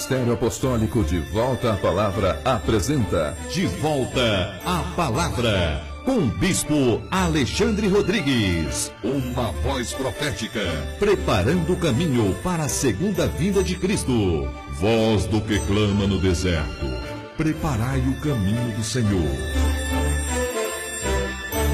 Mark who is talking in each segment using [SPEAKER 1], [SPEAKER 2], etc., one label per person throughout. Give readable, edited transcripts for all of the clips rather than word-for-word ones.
[SPEAKER 1] Ministério Apostólico De Volta à Palavra apresenta De Volta à Palavra, com o Bispo Alexandre Rodrigues. Uma voz profética, preparando o caminho para a segunda vinda de Cristo. Voz do que clama no deserto, preparai o caminho do Senhor.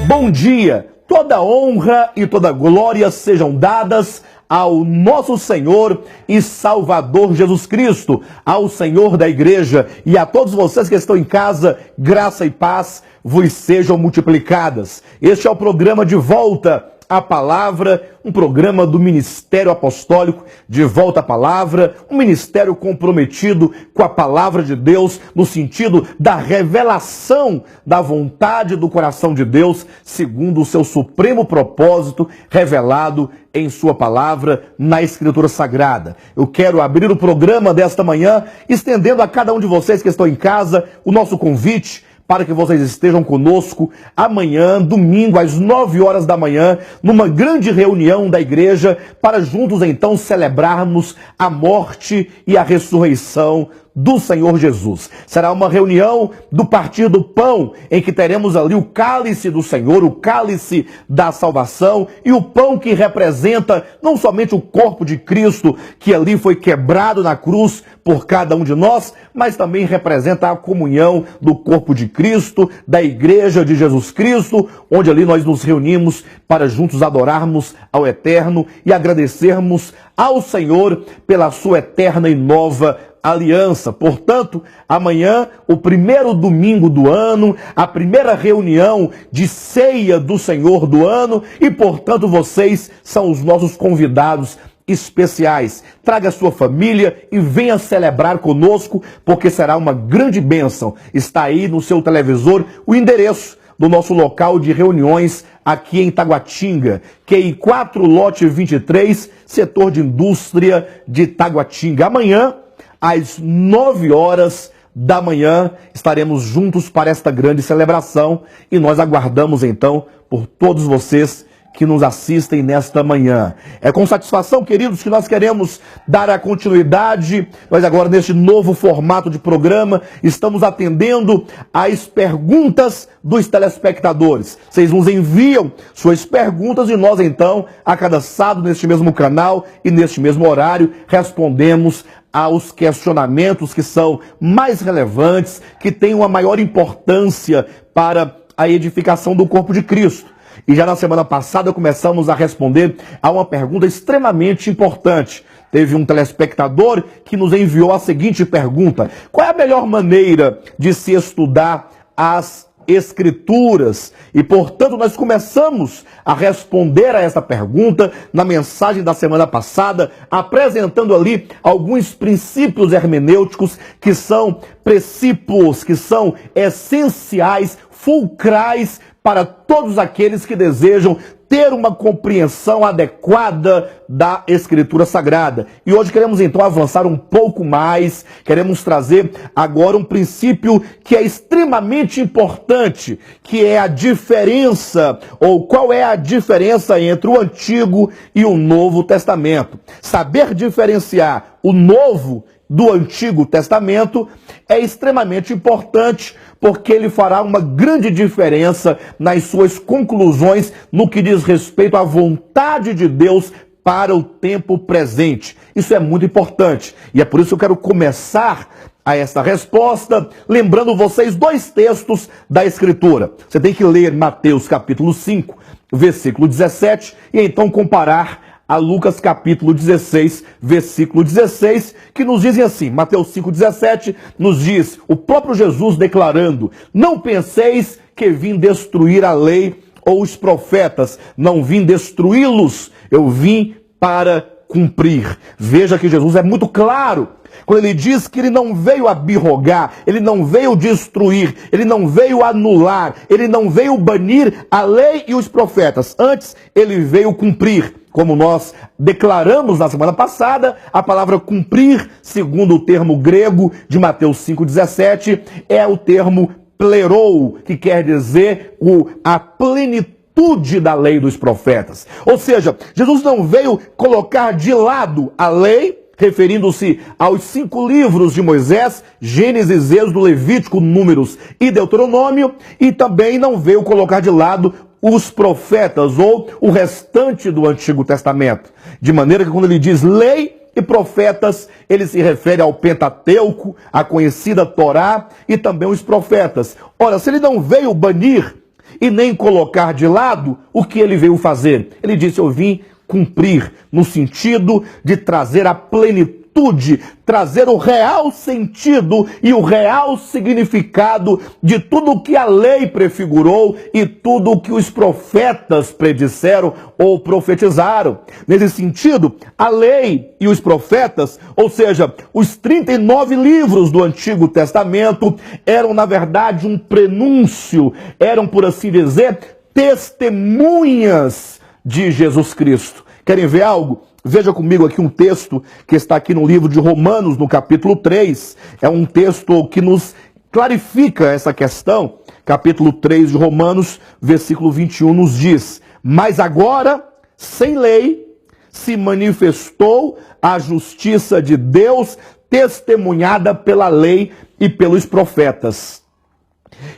[SPEAKER 2] Bom dia! Toda honra e toda glória sejam dadas ao nosso Senhor e Salvador Jesus Cristo, ao Senhor da Igreja e a todos vocês que estão em casa, graça e paz vos sejam multiplicadas. Este é o programa De Volta à Palavra, um programa do Ministério Apostólico De Volta à Palavra, um ministério comprometido com a Palavra de Deus, no sentido da revelação da vontade do coração de Deus, segundo o seu supremo propósito, revelado em sua palavra, na Escritura Sagrada. Eu quero abrir o programa desta manhã, estendendo a cada um de vocês que estão em casa o nosso convite, para que vocês estejam conosco amanhã, domingo, às 9 horas da manhã, numa grande reunião da igreja, para juntos então celebrarmos a morte e a ressurreição do Senhor Jesus. Será uma reunião do Partir do Pão, em que teremos ali o cálice do Senhor, o cálice da salvação, e o pão que representa não somente o corpo de Cristo, que ali foi quebrado na cruz por cada um de nós, mas também representa a comunhão do corpo de Cristo, da Igreja de Jesus Cristo, onde ali nós nos reunimos para juntos adorarmos ao Eterno e agradecermos ao Senhor pela sua eterna e nova aliança. Portanto, amanhã, o primeiro domingo do ano, a primeira reunião de ceia do Senhor do ano, e portanto vocês são os nossos convidados especiais. Traga a sua família e venha celebrar conosco, porque será uma grande bênção. Está aí no seu televisor o endereço do nosso local de reuniões aqui em Taguatinga, QI 4, lote 23, setor de indústria de Taguatinga. Amanhã, às 9 horas da manhã, estaremos juntos para esta grande celebração e nós aguardamos então por todos vocês que nos assistem nesta manhã. É com satisfação, queridos, que nós queremos dar a continuidade. Nós agora, neste novo formato de programa, estamos atendendo às perguntas dos telespectadores. Vocês nos enviam suas perguntas e nós, então, a cada sábado, neste mesmo canal e neste mesmo horário, respondemos aos questionamentos que são mais relevantes, que têm uma maior importância para a edificação do corpo de Cristo. E já na semana passada começamos a responder a uma pergunta extremamente importante. Teve um telespectador que nos enviou a seguinte pergunta: qual é a melhor maneira de se estudar as Escrituras? E, portanto, nós começamos a responder a essa pergunta na mensagem da semana passada, apresentando ali alguns princípios hermenêuticos que são princípios, que são essenciais, fulcrais para todos aqueles que desejam ter uma compreensão adequada da Escritura Sagrada. E hoje queremos então avançar um pouco mais, queremos trazer agora um princípio que é extremamente importante, que é a diferença, ou qual é a diferença entre o Antigo e o Novo Testamento. Saber diferenciar o Novo do Antigo Testamento é extremamente importante, porque ele fará uma grande diferença nas suas conclusões no que diz respeito à vontade de Deus para o tempo presente. Isso é muito importante. E é por isso que eu quero começar a essa resposta, lembrando vocês dois textos da Escritura. Você tem que ler Mateus capítulo 5, versículo 17, e então comparar a Lucas capítulo 16, versículo 16, que nos dizem assim. Mateus 5,17 nos diz, o próprio Jesus declarando: não penseis que vim destruir a lei ou os profetas, não vim destruí-los, eu vim para cumprir. Veja que Jesus é muito claro quando ele diz que ele não veio abrogar, ele não veio destruir, ele não veio anular, ele não veio banir a lei e os profetas. Antes, ele veio cumprir. Como nós declaramos na semana passada, a palavra cumprir, segundo o termo grego de Mateus 5,17, é o termo plerou, que quer dizer a plenitude da lei dos profetas. Ou seja, Jesus não veio colocar de lado a lei, referindo-se aos 5 livros de Moisés, Gênesis, Êxodo, Levítico, Números e Deuteronômio, e também não veio colocar de lado os profetas ou o restante do Antigo Testamento. De maneira que quando ele diz lei e profetas, ele se refere ao Pentateuco, a conhecida Torá e também os profetas. Ora, se ele não veio banir e nem colocar de lado, o que ele veio fazer? Ele disse, eu vim cumprir, no sentido de trazer a plenitude, trazer o real sentido e o real significado de tudo o que a lei prefigurou e tudo o que os profetas predisseram ou profetizaram. Nesse sentido, a lei e os profetas, ou seja, os 39 livros do Antigo Testamento, eram na verdade um prenúncio, eram, por assim dizer, testemunhas de Jesus Cristo. Querem ver algo? Veja comigo aqui um texto que está aqui no livro de Romanos, no capítulo 3. É um texto que nos clarifica essa questão. Capítulo 3 de Romanos, versículo 21 nos diz: mas agora, sem lei, se manifestou a justiça de Deus, testemunhada pela lei e pelos profetas.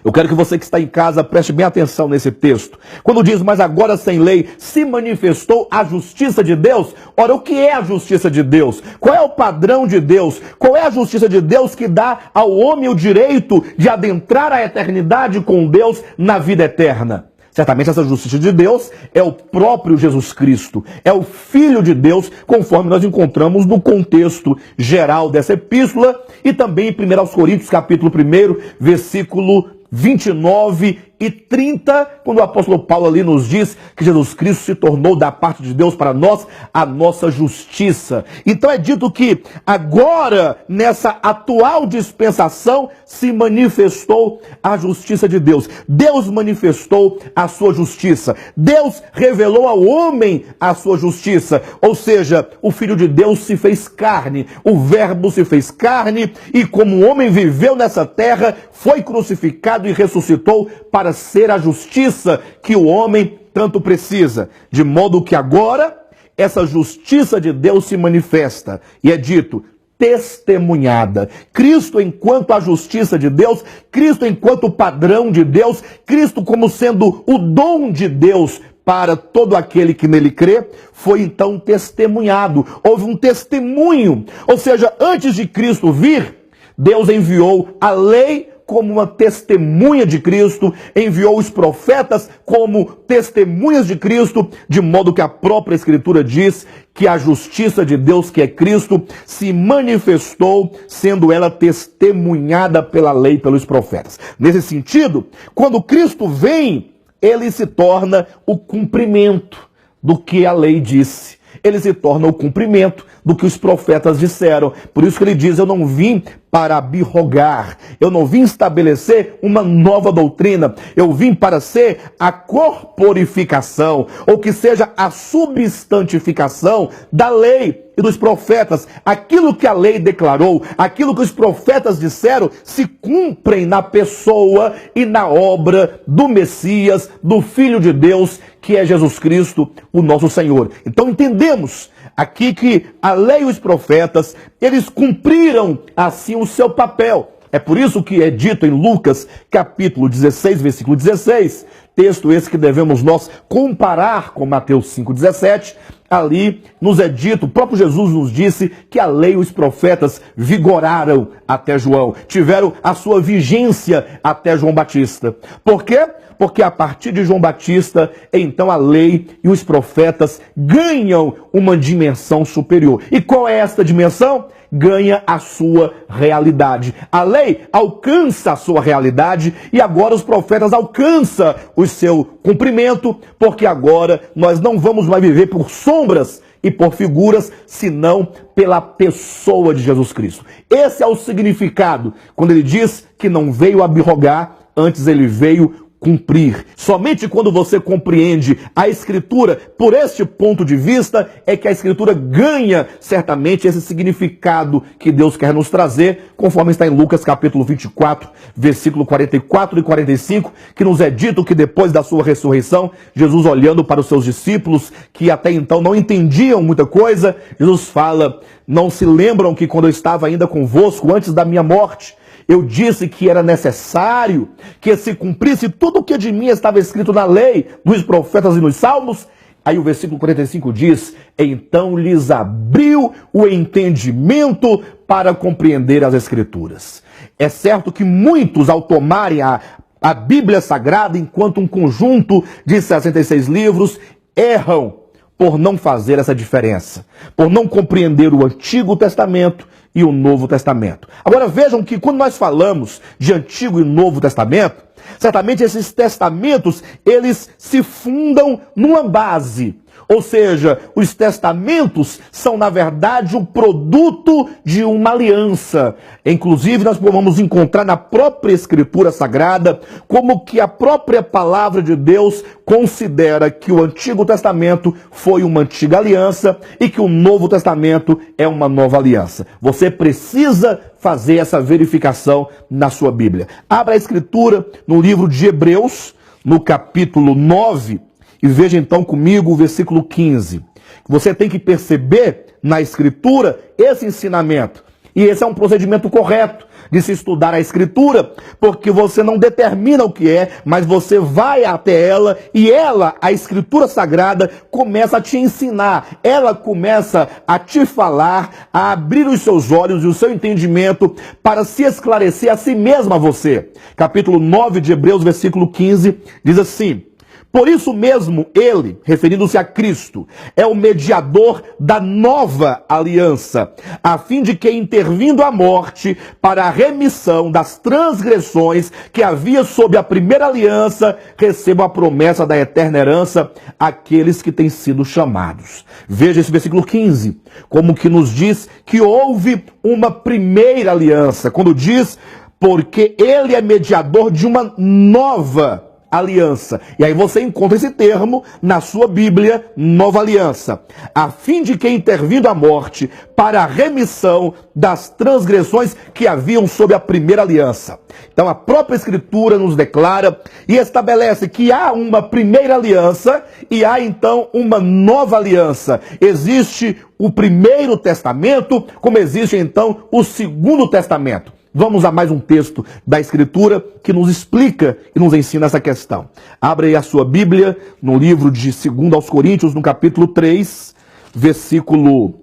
[SPEAKER 2] Eu quero que você que está em casa preste bem atenção nesse texto. Quando diz, mas agora sem lei, se manifestou a justiça de Deus. Ora, o que é a justiça de Deus? Qual é o padrão de Deus? Qual é a justiça de Deus que dá ao homem o direito de adentrar a eternidade com Deus na vida eterna? Certamente essa justiça de Deus é o próprio Jesus Cristo, é o Filho de Deus, conforme nós encontramos no contexto geral dessa epístola e também em 1 Coríntios, capítulo 1, versículo 29 e 30, quando o apóstolo Paulo ali nos diz que Jesus Cristo se tornou da parte de Deus para nós a nossa justiça. Então é dito que agora, nessa atual dispensação, se manifestou a justiça de Deus. Deus manifestou a sua justiça. Deus revelou ao homem a sua justiça. Ou seja, o Filho de Deus se fez carne, o Verbo se fez carne e como o homem viveu nessa terra, foi crucificado e ressuscitou para ser a justiça que o homem tanto precisa. De modo que agora, essa justiça de Deus se manifesta. E é dito, testemunhada. Cristo enquanto a justiça de Deus, Cristo enquanto o padrão de Deus, Cristo como sendo o dom de Deus para todo aquele que nele crê, foi então testemunhado. Houve um testemunho. Ou seja, antes de Cristo vir, Deus enviou a lei como uma testemunha de Cristo, enviou os profetas como testemunhas de Cristo, de modo que a própria Escritura diz que a justiça de Deus, que é Cristo, se manifestou, sendo ela testemunhada pela lei e pelos profetas. Nesse sentido, quando Cristo vem, ele se torna o cumprimento do que a lei disse. Ele se torna o cumprimento do que os profetas disseram. Por isso que ele diz, eu não vim para abrogar, eu não vim estabelecer uma nova doutrina, eu vim para ser a corporificação, ou que seja a substantificação da lei e dos profetas. Aquilo que a lei declarou, aquilo que os profetas disseram, se cumprem na pessoa e na obra do Messias, do Filho de Deus, que é Jesus Cristo, o nosso Senhor. Então entendemos aqui que a lei e os profetas, eles cumpriram assim o seu papel. É por isso que é dito em Lucas, capítulo 16, versículo 16, texto esse que devemos nós comparar com Mateus 5,17, ali nos é dito, o próprio Jesus nos disse que a lei e os profetas vigoraram até João, tiveram a sua vigência até João Batista. Por quê? Porque a partir de João Batista, então a lei e os profetas ganham uma dimensão superior. E qual é esta dimensão? Ganha a sua realidade. A lei alcança a sua realidade e agora os profetas alcançam o seu cumprimento, porque agora nós não vamos mais viver por sombras e por figuras, senão pela pessoa de Jesus Cristo. Esse é o significado quando ele diz que não veio abrogar, antes ele veio cumprir. Somente quando você compreende a Escritura por este ponto de vista é que a Escritura ganha certamente esse significado que Deus quer nos trazer, conforme está em Lucas capítulo 24, versículo 44 e 45, que nos é dito que depois da sua ressurreição, Jesus olhando para os seus discípulos, que até então não entendiam muita coisa, Jesus fala Não se lembram que quando eu estava ainda convosco, antes da minha morte, eu disse que era necessário que se cumprisse tudo o que de mim estava escrito na lei, nos profetas e nos salmos? Aí o versículo 45 diz: então lhes abriu o entendimento para compreender as Escrituras. É certo que muitos, ao tomarem a Bíblia Sagrada enquanto um conjunto de 66 livros, erram por não fazer essa diferença, por não compreender o Antigo Testamento e o Novo Testamento. Agora vejam que quando nós falamos de Antigo e Novo Testamento, certamente esses testamentos, eles se fundam numa base. Ou seja, os testamentos são, na verdade, o produto de uma aliança. Inclusive, nós vamos encontrar na própria Escritura Sagrada como que a própria palavra de Deus considera que o Antigo Testamento foi uma antiga aliança e que o Novo Testamento é uma nova aliança. Você precisa fazer essa verificação na sua Bíblia. Abra a Escritura no livro de Hebreus, no capítulo 9, e veja então comigo o versículo 15. Você tem que perceber na Escritura esse ensinamento. E esse é um procedimento correto de se estudar a Escritura, porque você não determina o que é, mas você vai até ela e ela, a Escritura Sagrada, começa a te ensinar. Ela começa a te falar, a abrir os seus olhos e o seu entendimento para se esclarecer a si mesma a você. Capítulo 9 de Hebreus, versículo 15, diz assim: por isso mesmo ele, referindo-se a Cristo, é o mediador da nova aliança, a fim de que, intervindo a morte para a remissão das transgressões que havia sob a primeira aliança, recebam a promessa da eterna herança aqueles que têm sido chamados. Veja esse versículo 15, como que nos diz que houve uma primeira aliança, quando diz, porque ele é mediador de uma nova aliança. E aí você encontra esse termo na sua Bíblia, nova aliança, a fim de que, intervindo a morte para a remissão das transgressões que haviam sob a primeira aliança. Então a própria Escritura nos declara e estabelece que há uma primeira aliança e há então uma nova aliança. Existe o Primeiro Testamento, como existe então o Segundo Testamento. Vamos a mais um texto da Escritura que nos explica e nos ensina essa questão. Abra aí a sua Bíblia no livro de 2 aos Coríntios, no capítulo 3, versículo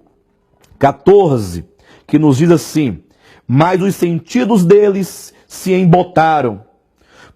[SPEAKER 2] 14, que nos diz assim: mas os sentidos deles se embotaram,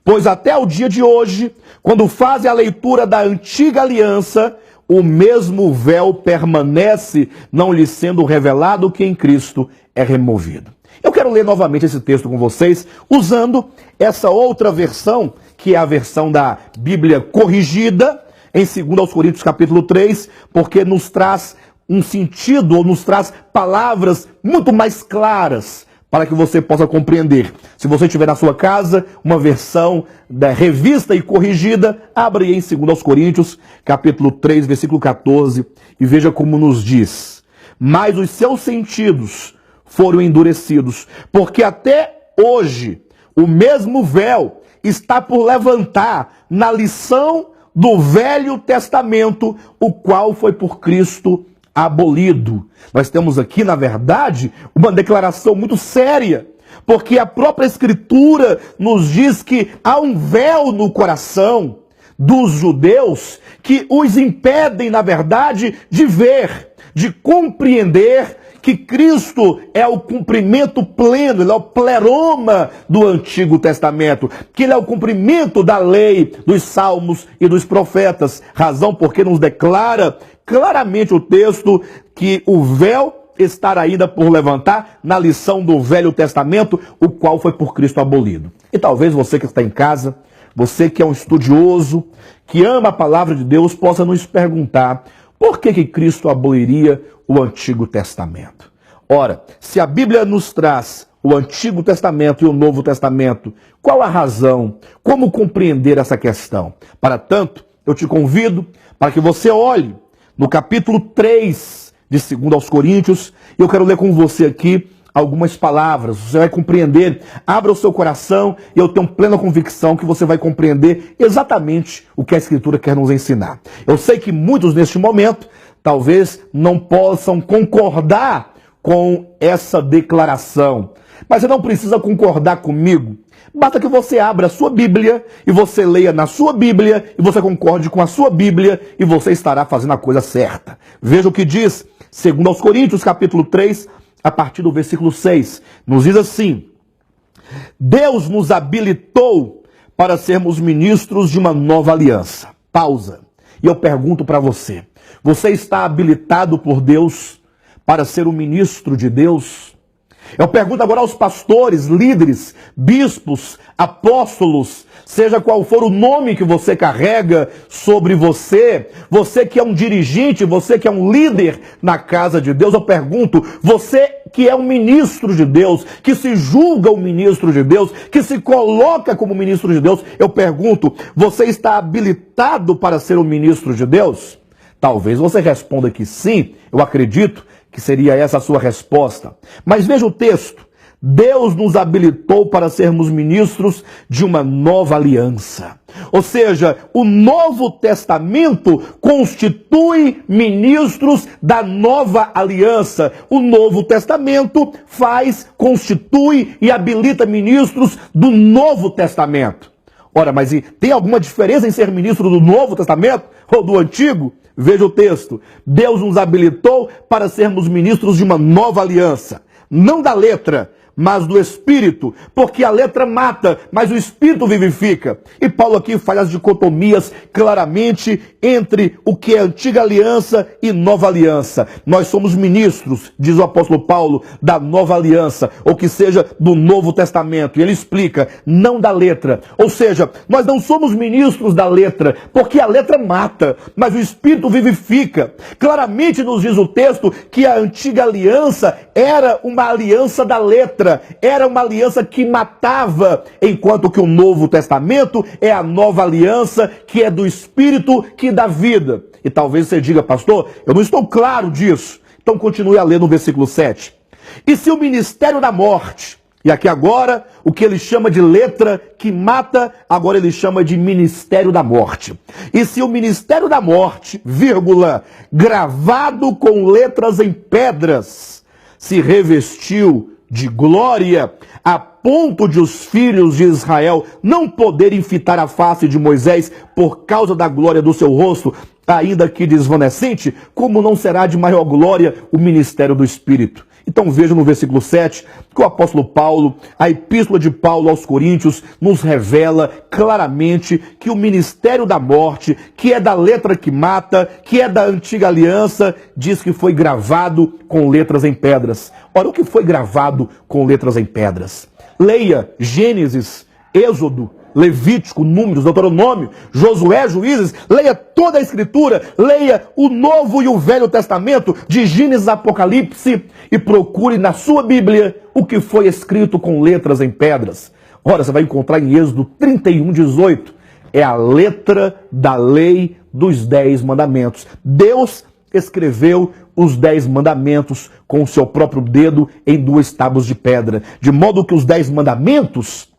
[SPEAKER 2] pois até o dia de hoje, quando fazem a leitura da antiga aliança, o mesmo véu permanece, não lhe sendo revelado que em Cristo é removido. Eu quero ler novamente esse texto com vocês, usando essa outra versão, que é a versão da Bíblia corrigida, em 2 aos Coríntios capítulo 3, porque nos traz um sentido, ou nos traz palavras muito mais claras, para que você possa compreender. Se você tiver na sua casa uma versão da revista e corrigida, abra aí em 2 aos Coríntios, capítulo 3, versículo 14, e veja como nos diz: mas os seus sentidos foram endurecidos, porque até hoje o mesmo véu está por levantar na lição do Velho Testamento, o qual foi por Cristo abolido. Nós temos aqui, na verdade, uma declaração muito séria, porque a própria Escritura nos diz que há um véu no coração dos judeus que os impedem, na verdade, de ver, de compreender que Cristo é o cumprimento pleno, ele é o pleroma do Antigo Testamento, que ele é o cumprimento da lei, dos salmos e dos profetas, razão porque nos declara claramente o texto que o véu estar ainda por levantar na lição do Velho Testamento, o qual foi por Cristo abolido. E talvez você que está em casa, você que é um estudioso, que ama a palavra de Deus, possa nos perguntar: por que Cristo aboliria o Antigo Testamento? Ora, se a Bíblia nos traz o Antigo Testamento e o Novo Testamento, qual a razão? Como compreender essa questão? Para tanto, eu te convido para que você olhe no capítulo 3 de 2 aos Coríntios, e eu quero ler com você aqui algumas palavras, você vai compreender, abra o seu coração, e eu tenho plena convicção que você vai compreender exatamente o que a Escritura quer nos ensinar. Eu sei que muitos neste momento talvez não possam concordar com essa declaração. Mas você não precisa concordar comigo. Basta que você abra a sua Bíblia e você leia na sua Bíblia e você concorde com a sua Bíblia e você estará fazendo a coisa certa. Veja o que diz, segundo aos Coríntios, capítulo 3, a partir do versículo 6. Nos diz assim: Deus nos habilitou para sermos ministros de uma nova aliança. Pausa. E eu pergunto para você, você está habilitado por Deus para ser um ministro de Deus? Eu pergunto agora aos pastores, líderes, bispos, apóstolos, seja qual for o nome que você carrega sobre você, você que é um dirigente, você que é um líder na casa de Deus, eu pergunto, você que é um ministro de Deus, que se julga um ministro de Deus, que se coloca como ministro de Deus, eu pergunto, você está habilitado para ser um ministro de Deus? Talvez você responda que sim, eu acredito que seria essa a sua resposta. Mas veja o texto. Deus nos habilitou para sermos ministros de uma nova aliança. Ou seja, o Novo Testamento constitui ministros da nova aliança. O Novo Testamento constitui e habilita ministros do Novo Testamento. Ora, mas tem alguma diferença em ser ministro do Novo Testamento ou do Antigo? Veja o texto. Deus nos habilitou para sermos ministros de uma nova aliança. Não da letra, mas do Espírito. Porque a letra mata, mas o Espírito vivifica. E Paulo aqui faz as dicotomias claramente entre o que é antiga aliança e nova aliança. Nós somos ministros, diz o apóstolo Paulo, da nova aliança, ou que seja, do Novo Testamento. E ele explica, não da letra. Ou seja, nós não somos ministros da letra, porque a letra mata, mas o Espírito vivifica. Claramente nos diz o texto que a antiga aliança era uma aliança da letra. Era uma aliança que matava, enquanto que o Novo Testamento é a nova aliança que é do Espírito que dá vida. E talvez você diga, pastor, eu não estou claro disso. Então continue a ler no versículo 7. E se o ministério da morte, e aqui agora o que ele chama de letra que mata, agora ele chama de ministério da morte. E se o ministério da morte, vírgula, gravado com letras em pedras, se revestiu de glória, a ponto de os filhos de Israel não poderem fitar a face de Moisés por causa da glória do seu rosto, ainda que desvanecente, como não será de maior glória o ministério do Espírito? Então veja no versículo 7 que o apóstolo Paulo, a epístola de Paulo aos Coríntios, nos revela claramente que o ministério da morte, que é da letra que mata, que é da antiga aliança, diz que foi gravado com letras em pedras. Ora, o que foi gravado com letras em pedras? Leia Gênesis, Êxodo, Levítico, Números, Deuteronômio, Josué, Juízes, leia toda a Escritura, leia o Novo e o Velho Testamento, de Gênesis a Apocalipse, e procure na sua Bíblia o que foi escrito com letras em pedras. Ora, você vai encontrar em Êxodo 31:18, é a letra da lei dos 10 mandamentos. Deus escreveu os 10 mandamentos com o seu próprio dedo em 2 tábuas de pedra, de modo que os 10 mandamentos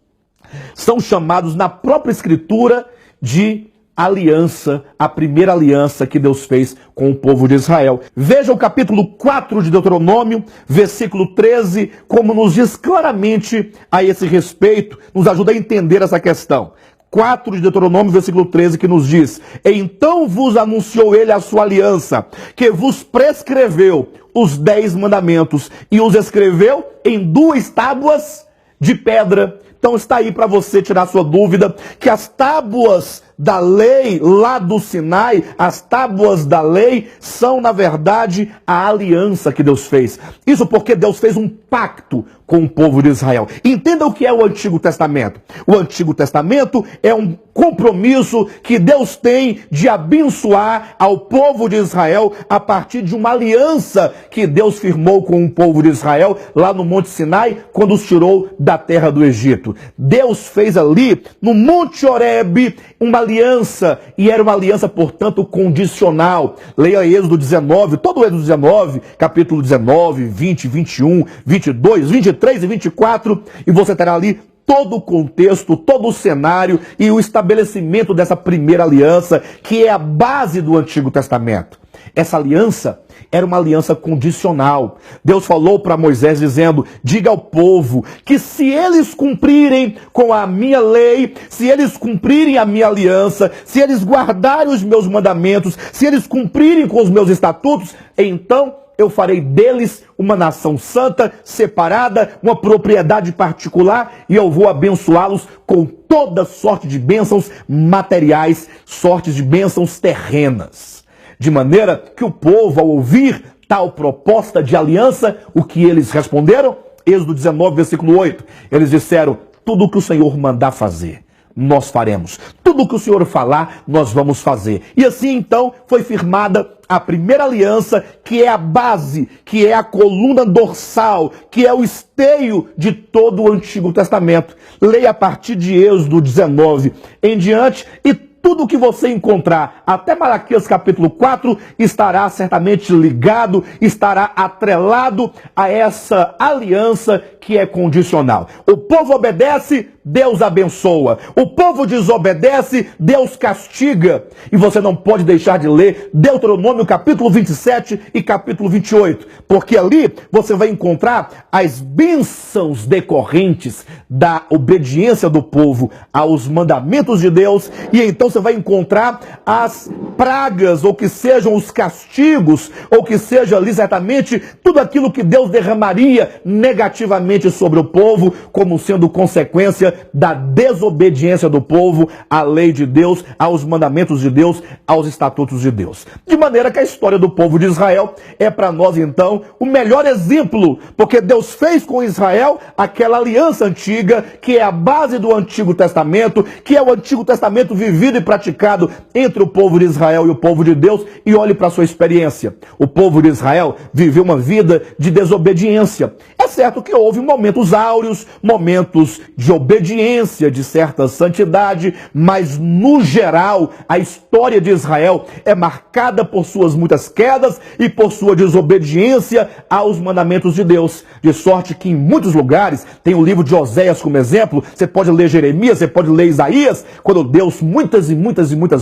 [SPEAKER 2] são chamados na própria Escritura de aliança, a primeira aliança que Deus fez com o povo de Israel. Veja o capítulo 4 de Deuteronômio, versículo 13, como nos diz claramente a esse respeito, nos ajuda a entender essa questão. 4 de Deuteronômio, versículo 13, que nos diz: então vos anunciou ele a sua aliança, que vos prescreveu os 10 mandamentos, e os escreveu em 2 tábuas de pedra. Então está aí para você tirar sua dúvida, que as tábuas da lei lá do Sinai, as tábuas da lei são, na verdade, a aliança que Deus fez. Isso porque Deus fez um pacto com o povo de Israel. Entenda o que é o Antigo Testamento. O Antigo Testamento é um compromisso que Deus tem de abençoar ao povo de Israel a partir de uma aliança que Deus firmou com o povo de Israel lá no Monte Sinai, quando os tirou da terra do Egito. Deus fez ali, no Monte Horebe, uma aliança, e era uma aliança, portanto, condicional. Leia Êxodo 19, todo o Êxodo 19, capítulo 19, 20, 21, 22, 23 e 24, e você terá ali todo o contexto, todo o cenário e o estabelecimento dessa primeira aliança, que é a base do Antigo Testamento. Essa aliança era uma aliança condicional. Deus falou para Moisés dizendo: diga ao povo que se eles cumprirem com a minha lei, se eles cumprirem a minha aliança, se eles guardarem os meus mandamentos, se eles cumprirem com os meus estatutos, então eu farei deles uma nação santa, separada, uma propriedade particular, e eu vou abençoá-los com toda sorte de bênçãos materiais, sortes de bênçãos terrenas. De maneira que o povo, ao ouvir tal proposta de aliança, o que eles responderam? Êxodo 19, versículo 8. Eles disseram: tudo o que o Senhor mandar fazer, nós faremos. Tudo o que o Senhor falar, nós vamos fazer. E assim, então, foi firmada a primeira aliança, que é a base, que é a coluna dorsal, que é o esteio de todo o Antigo Testamento. Leia a partir de Êxodo 19 em diante, e tudo que você encontrar até Malaquias capítulo 4 estará certamente ligado, estará atrelado a essa aliança que é condicional. O povo obedece, Deus abençoa. O povo desobedece, Deus castiga. E você não pode deixar de ler Deuteronômio capítulo 27 e capítulo 28, porque ali você vai encontrar as bênçãos decorrentes da obediência do povo aos mandamentos de Deus, e então você vai encontrar as pragas, ou que sejam os castigos, ou que seja ali exatamente tudo aquilo que Deus derramaria negativamente sobre o povo, como sendo consequência da desobediência do povo à lei de Deus, aos mandamentos de Deus, aos estatutos de Deus. De maneira que a história do povo de Israel é para nós, então, o melhor exemplo, porque Deus fez com Israel aquela aliança antiga, que é a base do Antigo Testamento, que é o Antigo Testamento vivido e praticado entre o povo de Israel e o povo de Deus. E olhe para a sua experiência. O povo de Israel viveu uma vida de desobediência. É certo que houve momentos áureos, momentos de obediência, de certa santidade, mas no geral a história de Israel é marcada por suas muitas quedas e por sua desobediência aos mandamentos de Deus. De sorte que em muitos lugares, tem o livro de Oséias como exemplo, você pode ler Jeremias, você pode ler Isaías, quando Deus muitas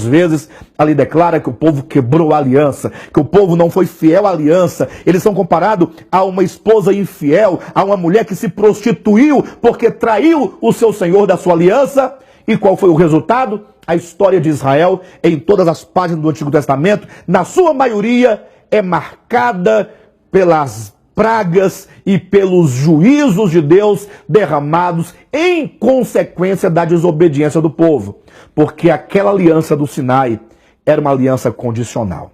[SPEAKER 2] vezes ali declara que o povo quebrou a aliança, que o povo não foi fiel à aliança. Eles são comparados a uma esposa infiel, a uma mulher que se prostituiu porque traiu o seu Senhor da sua aliança. E qual foi o resultado? A história de Israel, em todas as páginas do Antigo Testamento, na sua maioria, é marcada pelas pragas e pelos juízos de Deus derramados em consequência da desobediência do povo. Porque aquela aliança do Sinai era uma aliança condicional.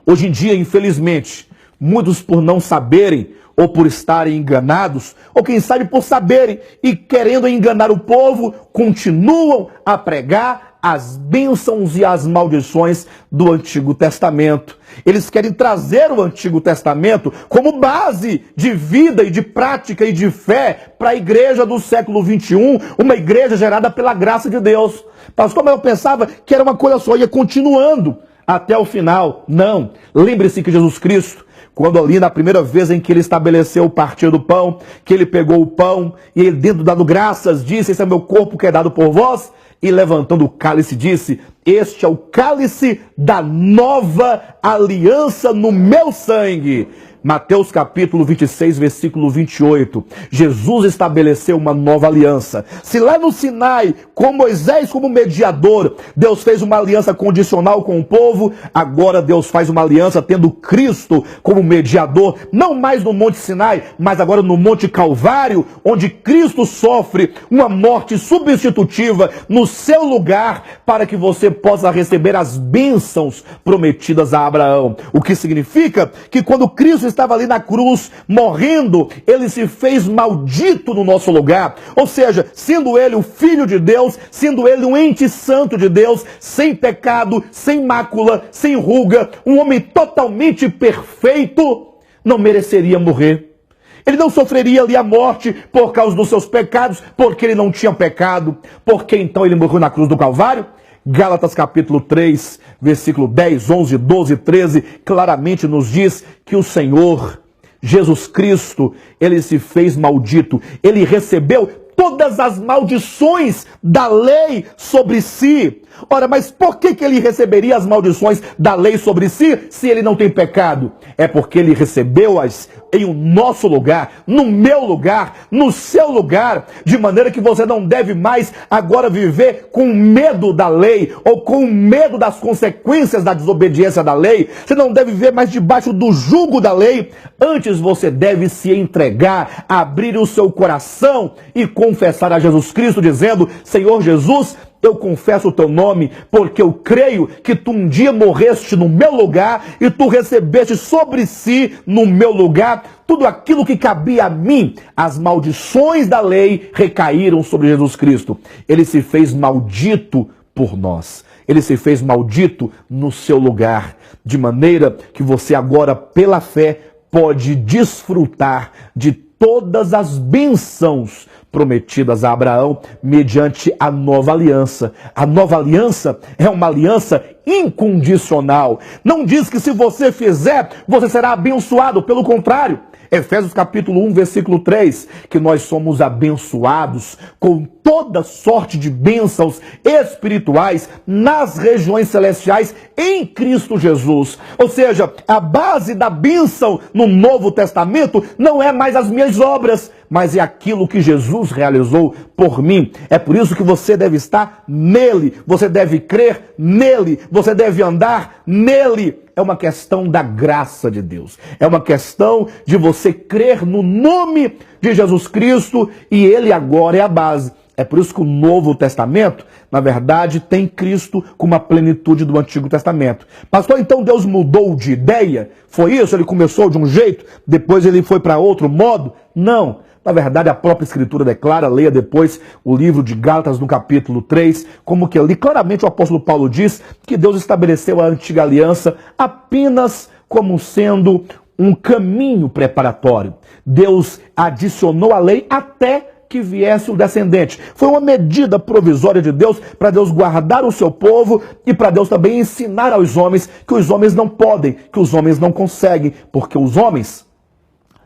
[SPEAKER 2] Hoje em dia, infelizmente, muitos, por não saberem, ou por estarem enganados, ou quem sabe por saberem e querendo enganar o povo, continuam a pregar as bênçãos e as maldições do Antigo Testamento. Eles querem trazer o Antigo Testamento como base de vida e de prática e de fé para a igreja do século 21, uma igreja gerada pela graça de Deus. Pastor, mas eu pensava que era uma coisa só, ia continuando até o final. Não. Lembre-se que Jesus Cristo, quando ali na primeira vez em que ele estabeleceu o partir do pão, que ele pegou o pão e ele, dando graças, disse: esse é meu corpo que é dado por vós. E levantando o cálice disse: este é o cálice da nova aliança no meu sangue. Mateus capítulo 26, versículo 28. Jesus estabeleceu uma nova aliança. Se lá no Sinai, com Moisés como mediador, Deus fez uma aliança condicional com o povo, agora Deus faz uma aliança tendo Cristo como mediador, não mais no Monte Sinai, mas agora no Monte Calvário, onde Cristo sofre uma morte substitutiva no seu lugar, para que você possa receber as bênçãos prometidas a Abraão. O que significa que quando Cristo estava ali na cruz, morrendo, ele se fez maldito no nosso lugar. Ou seja, sendo ele o Filho de Deus, sendo ele um ente santo de Deus, sem pecado, sem mácula, sem ruga, um homem totalmente perfeito, não mereceria morrer. Ele não sofreria ali a morte por causa dos seus pecados, porque ele não tinha pecado. Por que então ele morreu na cruz do Calvário? Gálatas capítulo 3, versículo 10, 11, 12, 13, claramente nos diz que o Senhor, Jesus Cristo, ele se fez maldito. Ele recebeu todas as maldições da lei sobre si. Ora, mas por que ele receberia as maldições da lei sobre si, se ele não tem pecado? É porque ele recebeu-as em o nosso lugar, no meu lugar, no seu lugar, de maneira que você não deve mais agora viver com medo da lei, ou com medo das consequências da desobediência da lei. Você não deve viver mais debaixo do jugo da lei. Antes você deve se entregar, abrir o seu coração e confessar a Jesus Cristo, dizendo: Senhor Jesus, eu confesso o teu nome, porque eu creio que tu um dia morreste no meu lugar e tu recebeste sobre si, no meu lugar, tudo aquilo que cabia a mim. As maldições da lei recaíram sobre Jesus Cristo. Ele se fez maldito por nós. Ele se fez maldito no seu lugar, de maneira que você agora, pela fé, pode desfrutar de todas as bênçãos prometidas a Abraão mediante a nova aliança. A nova aliança é uma aliança incondicional. Não diz que se você fizer, você será abençoado. Pelo contrário, Efésios capítulo 1, versículo 3, que nós somos abençoados com toda sorte de bênçãos espirituais nas regiões celestiais em Cristo Jesus. Ou seja, a base da bênção no Novo Testamento não é mais as minhas obras, mas é aquilo que Jesus realizou por mim. É por isso que você deve estar nele, você deve crer nele, você deve andar nele. É uma questão da graça de Deus. É uma questão de você crer no nome de Jesus Cristo, e ele agora é a base. É por isso que o Novo Testamento, na verdade, tem Cristo como a plenitude do Antigo Testamento. Pastor, então Deus mudou de ideia? Foi isso? Ele começou de um jeito, depois ele foi para outro modo? Não. Na verdade, a própria Escritura declara, leia depois o livro de Gálatas no capítulo 3, como que ali claramente o apóstolo Paulo diz que Deus estabeleceu a antiga aliança apenas como sendo um caminho preparatório. Deus adicionou a lei até que viesse o descendente. Foi uma medida provisória de Deus para Deus guardar o seu povo e para Deus também ensinar aos homens que os homens não podem, que os homens não conseguem, porque os homens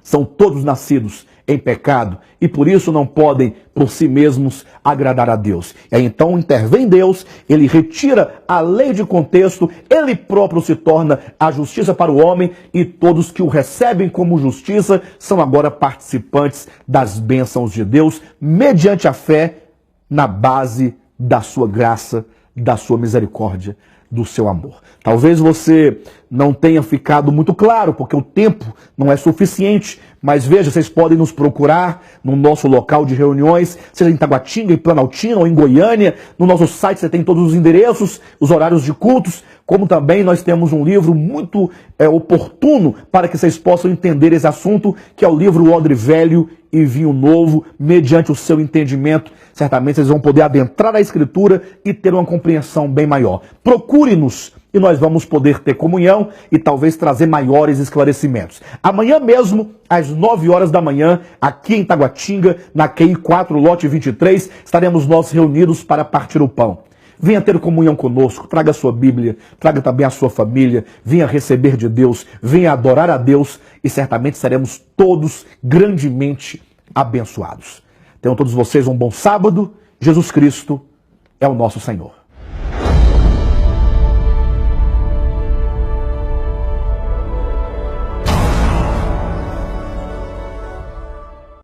[SPEAKER 2] são todos nascidos em pecado e por isso não podem por si mesmos agradar a Deus. E aí então intervém Deus, ele retira a lei de contexto, ele próprio se torna a justiça para o homem e todos que o recebem como justiça são agora participantes das bênçãos de Deus mediante a fé na base da sua graça, da sua misericórdia, do seu amor. Talvez você não tenha ficado muito claro, porque o tempo não é suficiente, mas veja, vocês podem nos procurar no nosso local de reuniões, seja em Taguatinga, em Planaltina ou em Goiânia. No nosso site você tem todos os endereços, os horários de cultos, como também nós temos um livro muito oportuno para que vocês possam entender esse assunto, que é o livro Odre Velho e Vinho Novo, mediante o seu entendimento. Certamente vocês vão poder adentrar a Escritura e ter uma compreensão bem maior. Procure-nos e nós vamos poder ter comunhão e talvez trazer maiores esclarecimentos. Amanhã mesmo, às 9 horas da manhã, aqui em Taguatinga, na QI 4, lote 23, estaremos nós reunidos para partir o pão. Venha ter comunhão conosco, traga a sua Bíblia, traga também a sua família, venha receber de Deus, venha adorar a Deus e certamente seremos todos grandemente abençoados. Tenham todos vocês um bom sábado. Jesus Cristo é o nosso Senhor.